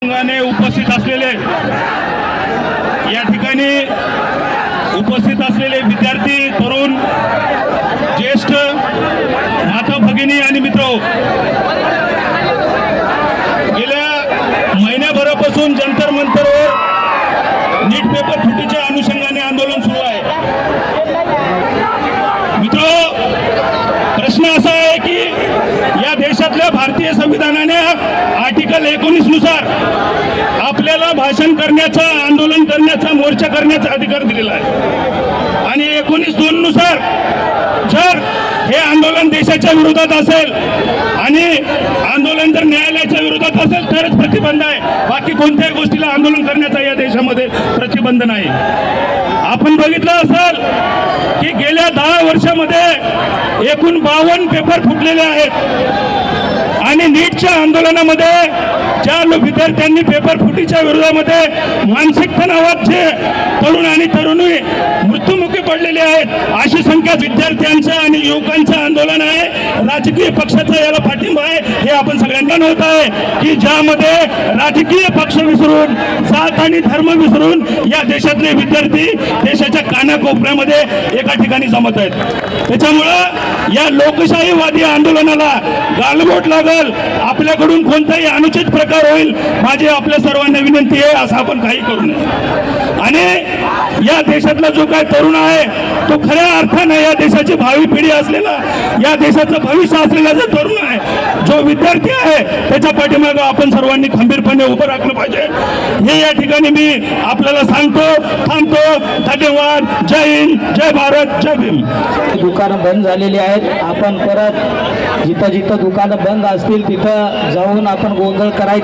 ने उपस्थित असलेले या ठिकाणी उपस्थित असलेले विद्यार्थी, तरुण, ज्येष्ठ माता भगिनी आणि मित्र, गेल्या महिन्याभरापासून जंतर मंतरवर नीट पेपर फुटीच्या अनुषंगाने आंदोलन सुरू आहे. मित्र, प्रश्न असा आहे की या देशातल्या भारतीय संविधानाने आर्टिकल 19 नुसार आपल्याला भाषण करण्याचा, आंदोलन करण्याचा, मोर्चा करण्याचा अधिकार दिलेला आहे आणि 19(2) नुसार जर हे आंदोलन देशाच्या विरोधात असेल आणि आंदोलन जर न्यायालयाच्या विरोधात असेल तरच प्रतिबंध आहे. बाकी कोणत्याही गोष्टीला आंदोलन करण्याचा या देशामध्ये प्रतिबंध नाही. आपण बघितलं असेल की गेल्या 10 वर्षामध्ये एकूण 52 पेपर फुटलेले आहेत आणि नीटच्या आंदोलनामध्ये ज्या विद्यार्थ्यांनी पेपर फुटीच्या विरोधामध्ये मानसिक तणावाचे तरुण आणि तरुणी मृत्युमुखी पडलेले आहेत, अशी संख्या विद्यार्थ्यांचं आणि युवकांचं आंदोलन आहे. राजकीय पक्षाचा याला पाठिंबा आहे हे आपण सगळ्यांना नव्हत आहे की ज्यामध्ये राजकीय पक्ष विसरून, जात आणि धर्म विसरून या देशातले विद्यार्थी देशाच्या कानाकोपऱ्यामध्ये एका ठिकाणी जमत आहेत. त्याच्यामुळं या लोकशाहीवादी आंदोलनाला गालबोट लागल, आपल्याकडून कोणताही अनुचित प्रकार होईल, माझी आपल्या सर्वांना विनंती आहे असं आपण काही करू नये. आणि या देशातला जो काय तरुण आहे तो खऱ्या अर्थाने या देशाची भावी पिढी असलेला, या देशाचं भविष्य असलेला जो तरुण आहे, जो विद्यार्थी आहे, त्याच्या पाठीमागे आपण सर्वांनी खंबीरपणे उभं राखलं पाहिजे हे या ठिकाणी मी आपल्याला सांगतो. थांबतो. धन्यवाद. जय हिंद, जय भारत, जय भीम. दुकानं बंद झालेली आहेत. आपण परत जिथं जिथं दुकानं बंद असतील तिथं जाऊन आपण गोंधळ करायचा